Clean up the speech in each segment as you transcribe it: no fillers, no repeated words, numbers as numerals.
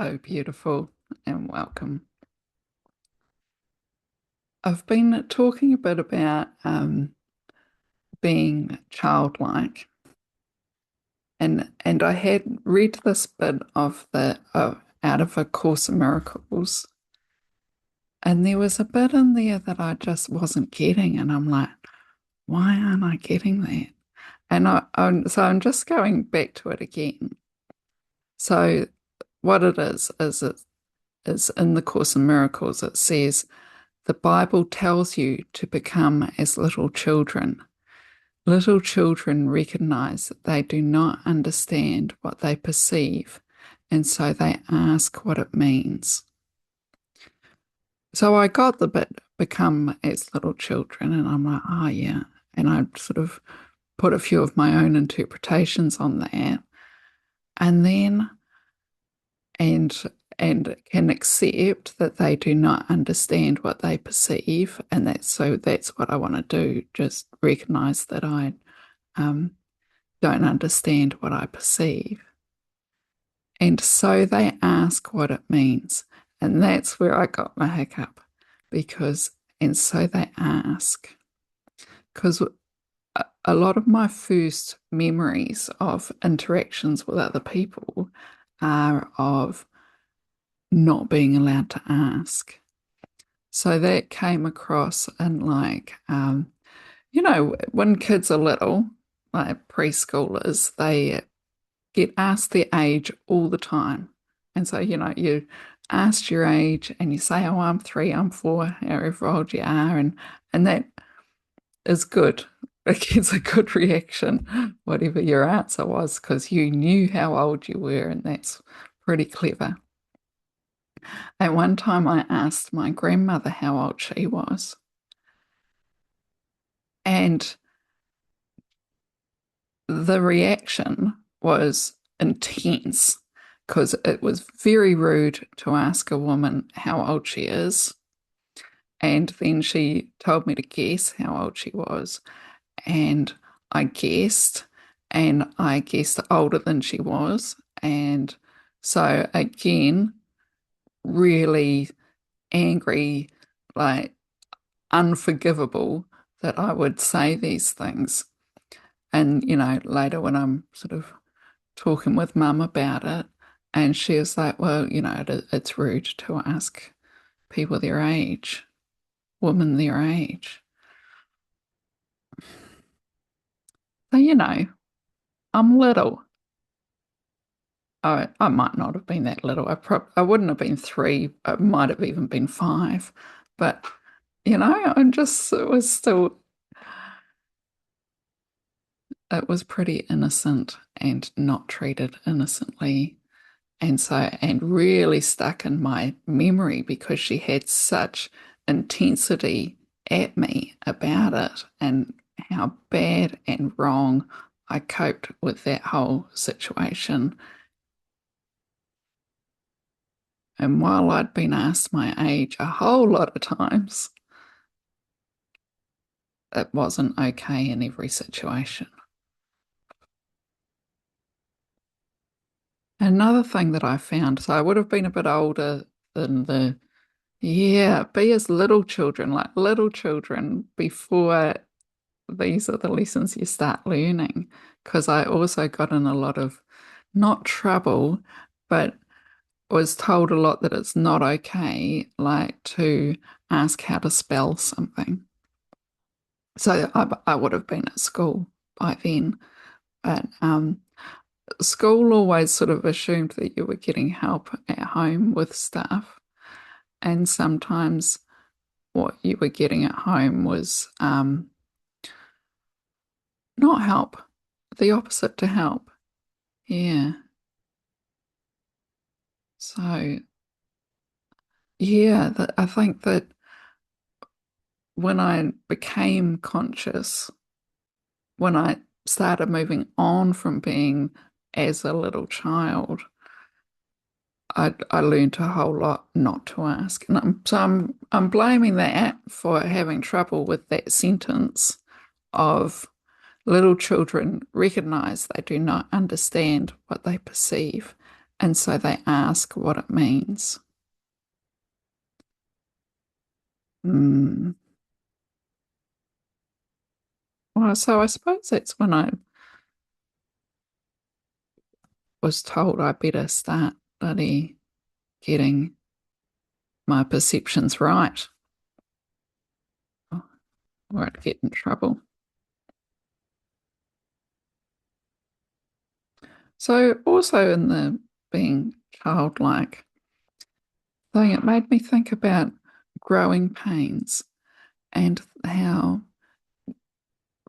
Oh, beautiful, and welcome. I've been talking a bit about being childlike, and I had read this bit of the out of A Course in Miracles, and there was a bit in there that I just wasn't getting, and I'm like, why aren't I getting that? And I'm just going back to it again. So what it is in the Course in Miracles. It says the Bible tells you to become as little children. Little children recognize that they do not understand what they perceive, and so they ask what it means. So I got the bit become as little children, and I'm like, oh, yeah. And I sort of put a few of my own interpretations on that. And then, and and can accept that they do not understand what they perceive, and that's what I want to do. Just recognize that I um, don't understand what I perceive, and so they ask what it means, and that's where I got my hiccup, because and so they ask because a lot of my first memories of interactions with other people are of not being allowed to ask. So that came across in when kids are little, like preschoolers, they get asked their age all the time. And so, you asked your age and you say, oh, I'm 3, I'm 4, however old you are. And that is good. It gets a good reaction, whatever your answer was, because you knew how old you were, and that's pretty clever. At one time, I asked my grandmother how old she was, and the reaction was intense because it was very rude to ask a woman how old she is. And then she told me to guess how old she was. And I guessed, and I guessed older than she was. And so, again, really angry, like unforgivable that I would say these things. And, later when I'm sort of talking with mum about it, and she was like, well, it's rude to ask people their age, women their age. So, I'm little. I might not have been that little. I wouldn't have been 3. I might have even been 5. But, it was pretty innocent and not treated innocently. And really stuck in my memory because she had such intensity at me about it and how bad and wrong I coped with that whole situation. And while I'd been asked my age a whole lot of times, it wasn't okay in every situation. Another thing that I found, so I would have been a bit older than yeah, be as little children, like little children, before these are the lessons you start learning. Because I also got in a lot of, not trouble, but was told a lot that it's not okay, like to ask how to spell something. So I would have been at school by then, but school always sort of assumed that you were getting help at home with stuff, and sometimes what you were getting at home was not help, the opposite to help. Yeah. So, yeah, I think that when I became conscious, when I started moving on from being as a little child, I learned a whole lot not to ask. And I'm blaming that for having trouble with that sentence of little children recognize they do not understand what they perceive, And so they ask what it means. Mm. Well, so I suppose that's when I was told I better start bloody getting my perceptions right or I'd get in trouble. So also in the being childlike thing, it made me think about growing pains and how,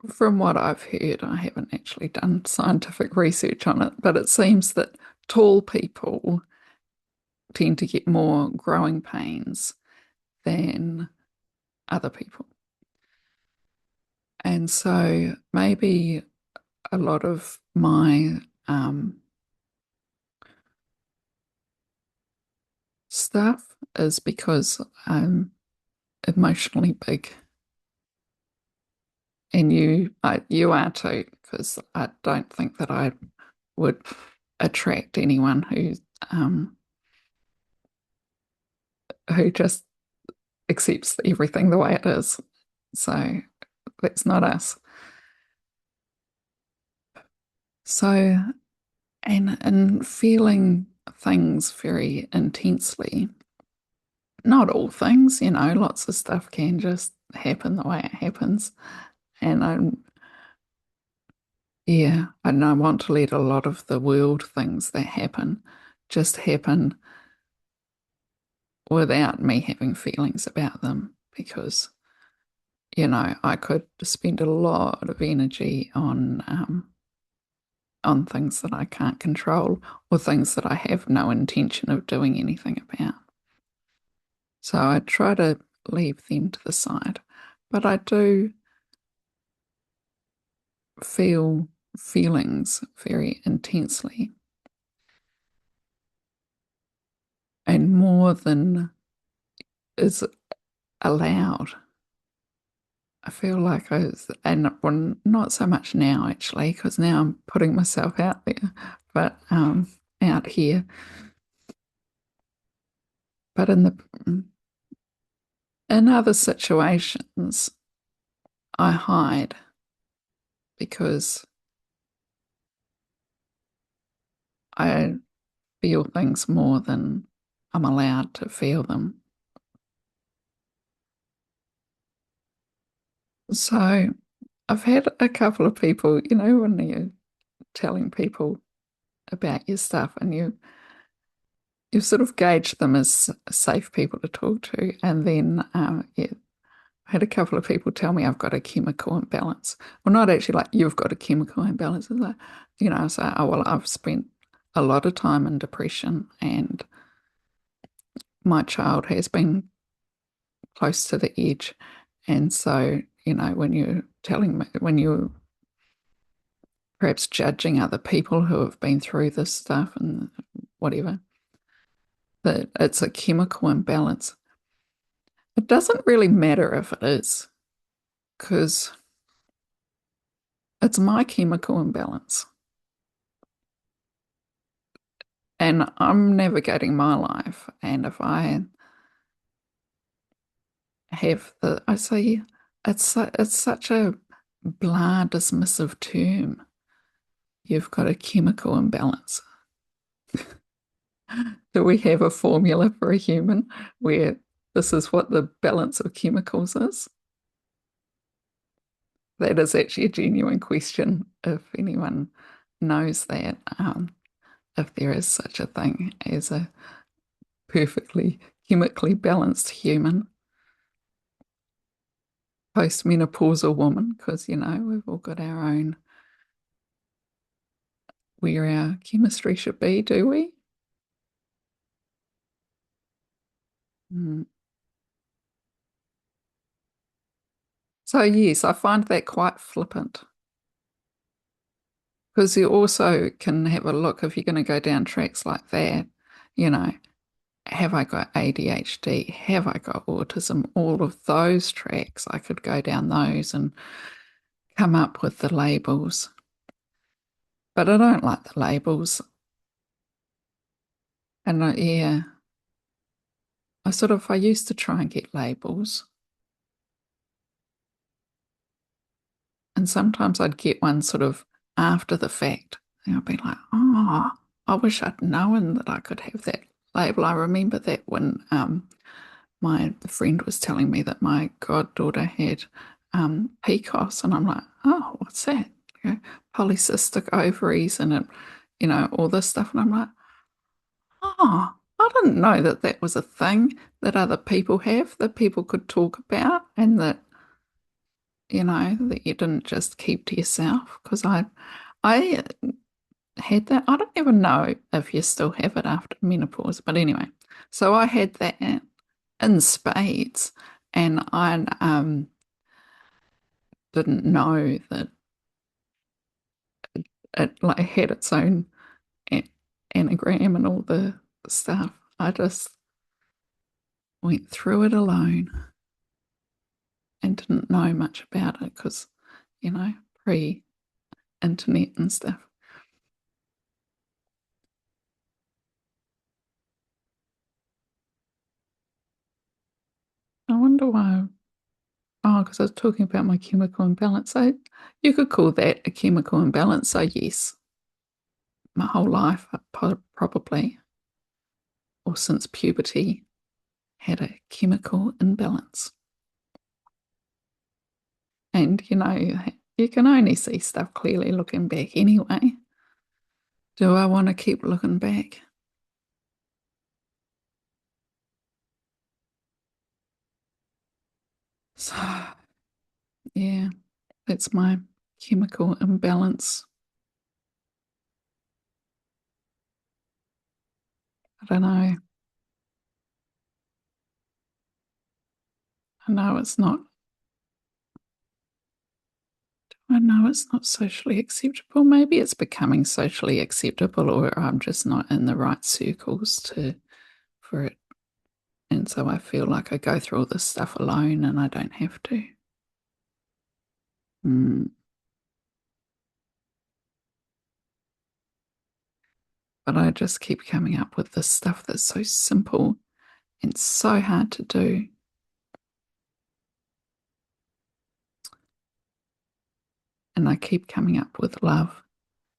from what I've heard, I haven't actually done scientific research on it, but it seems that tall people tend to get more growing pains than other people. And so maybe a lot of my stuff is because I'm emotionally big. And you are too, because I don't think that I would attract anyone um, who just accepts everything the way it is. So that's not us. So, and feeling things very intensely, not all things, lots of stuff can just happen the way it happens. And yeah, and I want to let a lot of the world things that happen just happen without me having feelings about them because, I could spend a lot of energy on things that I can't control or things that I have no intention of doing anything about. So I try to leave them to the side. But I do feel feelings very intensely and more than is allowed. I feel like and well, not so much now actually, because now I'm putting myself out there, but out here. But in other situations, I hide because I feel things more than I'm allowed to feel them. So I've had a couple of people, when you're telling people about your stuff and you sort of gauge them as safe people to talk to, and then yeah, I had a couple of people tell me I've got a chemical imbalance. Well, not actually like you've got a chemical imbalance. It's like, I say, oh, well, I've spent a lot of time in depression and my child has been close to the edge. And so, when you're telling me, when you're perhaps judging other people who have been through this stuff and whatever, that it's a chemical imbalance. It doesn't really matter if it is, because it's my chemical imbalance. And I'm navigating my life. And if I I say, it's such a blah, dismissive term. You've got a chemical imbalance. Do we have a formula for a human where this is what the balance of chemicals is? That is actually a genuine question if anyone knows that, if there is such a thing as a perfectly chemically balanced human postmenopausal woman, because we've all got our own where our chemistry should be, do we? Mm. So yes, I find that quite flippant because you also can have a look if you're going to go down tracks like that, you know, have I got ADHD? Have I got autism? All of those tracks, I could go down those and come up with the labels. But I don't like the labels. And yeah, I used to try and get labels, and sometimes I'd get one sort of after the fact. And I'd be like, oh, I wish I'd known that I could have that label. I remember that when my friend was telling me that my goddaughter had PCOS, and I'm like, oh, what's that? You know, polycystic ovaries, and all this stuff. And I'm like, oh, I didn't know that that was a thing that other people have, that people could talk about, and that that you didn't just keep to yourself. Because I had that. I don't even know if you still have it after menopause, but anyway, so I had that in spades, and I didn't know that it like had its own anagram and all the stuff. I just went through it alone and didn't know much about it because, pre-internet and stuff. I wonder why. Oh, because I was talking about my chemical imbalance. So you could call that a chemical imbalance. So yes, my whole life, probably, or since puberty, had a chemical imbalance. And you can only see stuff clearly looking back anyway. Do I want to keep looking back? So, yeah, that's my chemical imbalance. I don't know. I know it's not, I know it's not socially acceptable. Maybe it's becoming socially acceptable, or I'm just not in the right circles for it. And so I feel like I go through all this stuff alone and I don't have to. Mm. But I just keep coming up with this stuff that's so simple and so hard to do. And I keep coming up with love,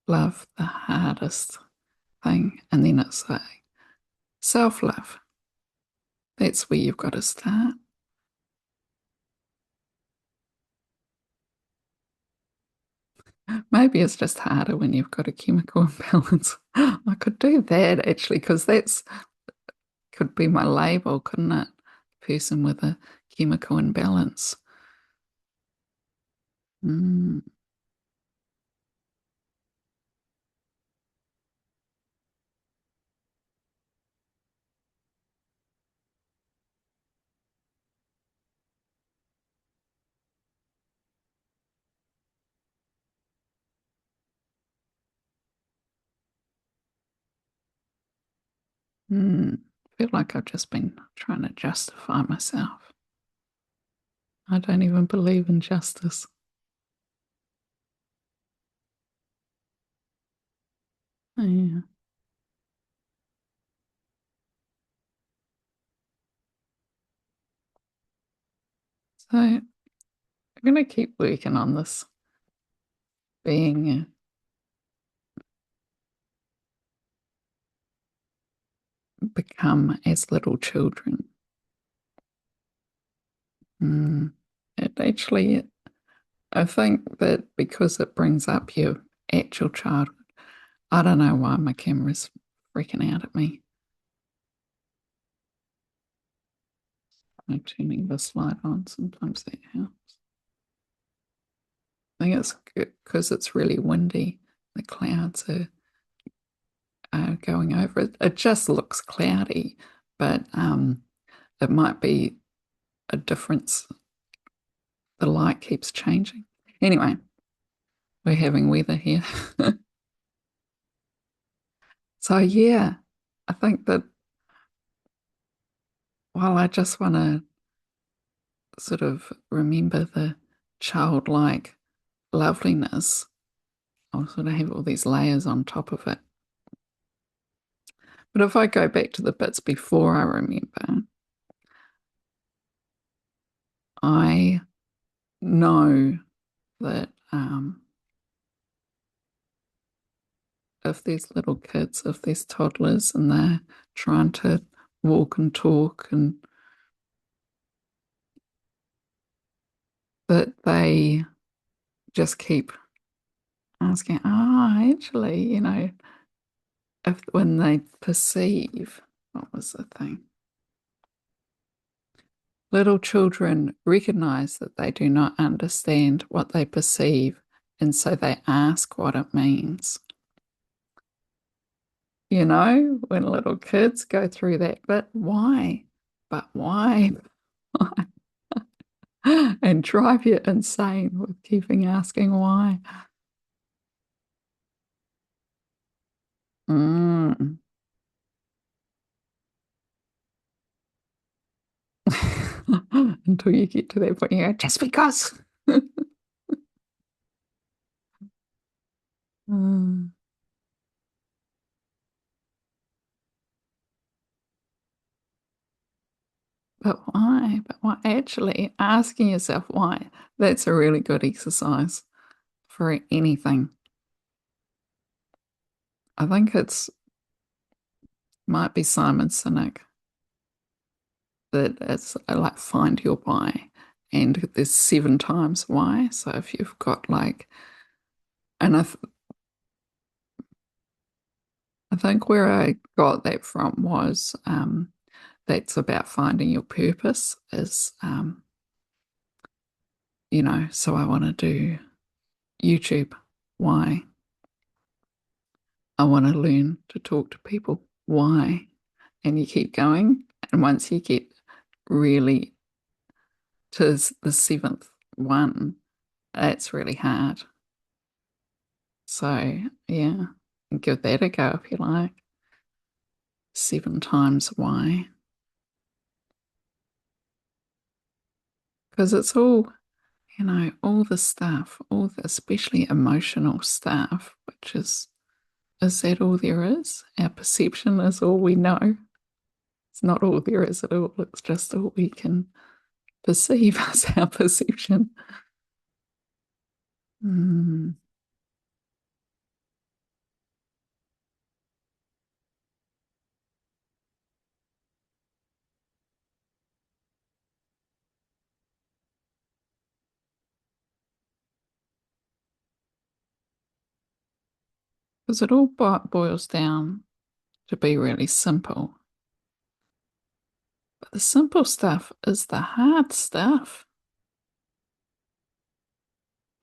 the hardest thing. And then it's like self love. That's where you've got to start. Maybe it's just harder when you've got a chemical imbalance. I could do that actually, because that's could be my label, couldn't it? Person with a chemical imbalance. Mm, I feel like I've just been trying to justify myself. I don't even believe in justice. Yeah. So I'm going to keep working on this being become as little children. Mm. It actually, I think that because it brings up your actual childhood, I don't know why my camera's freaking out at me. I'm turning this light on. Sometimes that helps. I think it's because it's really windy. The clouds are going over it. It just looks cloudy, but it might be a difference. The light keeps changing. Anyway, we're having weather here. So, yeah, I think that while I just want to sort of remember the childlike loveliness, I'll sort of have all these layers on top of it. But if I go back to the bits before I remember, I know that if there's little kids, if there's toddlers and they're trying to walk and talk, and that they just keep asking, actually, if when they perceive, what was the thing? Little children recognize that they do not understand what they perceive, and so they ask what it means. When little kids go through that bit, why? But why? And drive you insane with keeping asking why. Mm. Until you get to that point, you go, just because. Mm. But why? But why? Actually, asking yourself why, that's a really good exercise for anything. I think it's might be Simon Sinek that it's like find your why. And there's 7 times why. So if you've got and I think where I got that from was that's about finding your purpose is, so I want to do YouTube. Why? I want to learn to talk to people. Why? And you keep going. And once you get really to the seventh one, it's really hard. So, yeah, give that a go if you like. 7 times why. Because it's all the stuff, especially emotional stuff, which is that all there is? Our perception is all we know. It's not all there is at all. It's just all we can perceive as our perception. Mm. Because it all boils down to be really simple. But the simple stuff is the hard stuff.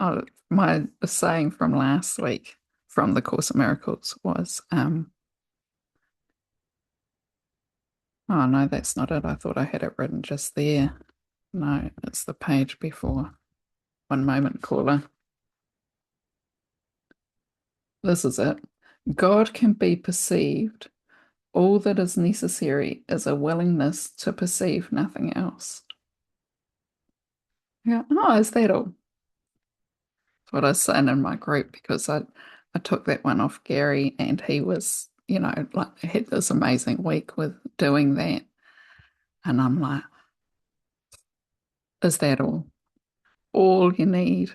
Oh, my saying from last week from the Course of Miracles was, oh no, that's not it. I thought I had it written just there. No, it's the page before. One moment, caller. This is it. God can be perceived. All that is necessary is a willingness to perceive nothing else. Yeah. Oh, is that all? That's what I was saying in my group because I took that one off Gary and he was, like had this amazing week with doing that. And I'm like, is that all? All you need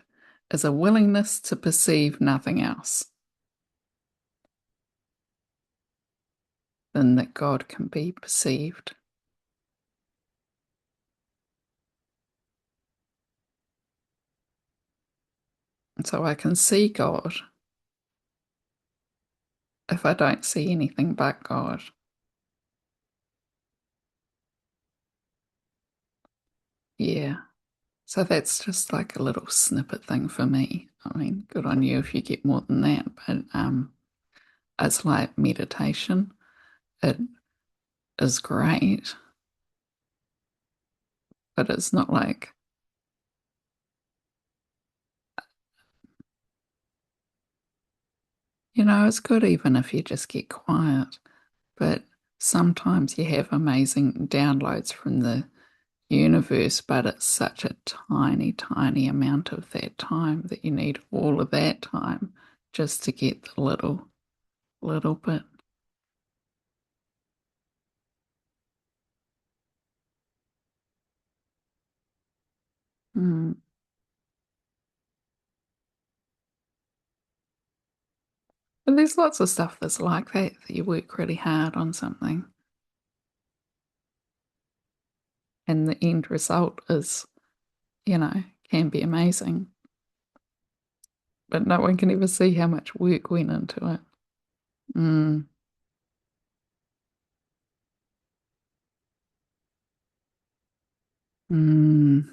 is a willingness to perceive nothing else. Then that God can be perceived. And so I can see God if I don't see anything but God. Yeah. So that's just like a little snippet thing for me. I mean, good on you if you get more than that, but it's like meditation. It is great, but it's not like, it's good even if you just get quiet, but sometimes you have amazing downloads from the universe, but it's such a tiny, tiny amount of that time that you need all of that time just to get the little bit. But there's lots of stuff that's like that, that you work really hard on something and the end result is, can be amazing. But no one can ever see how much work went into it. Mm, mm.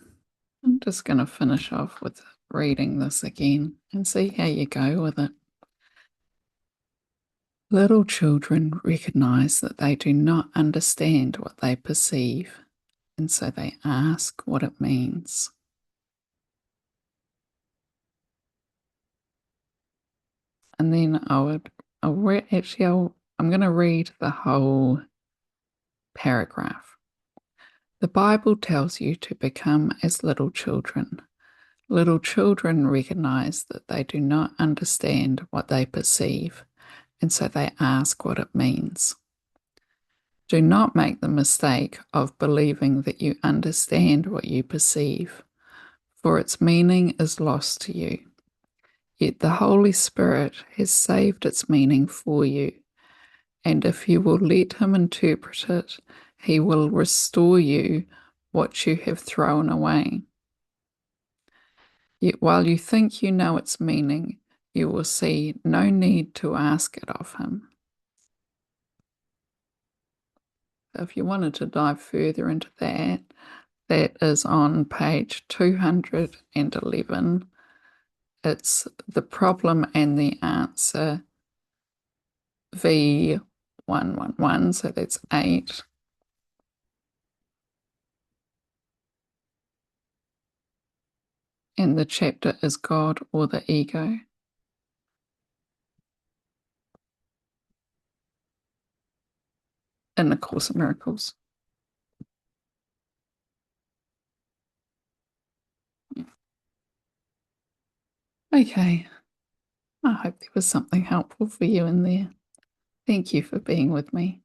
I'm just going to finish off with reading this again and see how you go with it. Little children recognize that they do not understand what they perceive, and so they ask what it means. And then I'm going to read the whole paragraph. The Bible tells you to become as little children. Little children recognize that they do not understand what they perceive, and so they ask what it means. Do not make the mistake of believing that you understand what you perceive, for its meaning is lost to you. Yet the Holy Spirit has saved its meaning for you, and if you will let Him interpret it, He will restore you what you have thrown away. Yet while you think you know its meaning, you will see no need to ask it of Him. If you wanted to dive further into that, that is on page 211. It's the problem and the answer V111, so that's 8. And the chapter is God or the Ego. In the Course of Miracles. Okay, I hope there was something helpful for you in there. Thank you for being with me.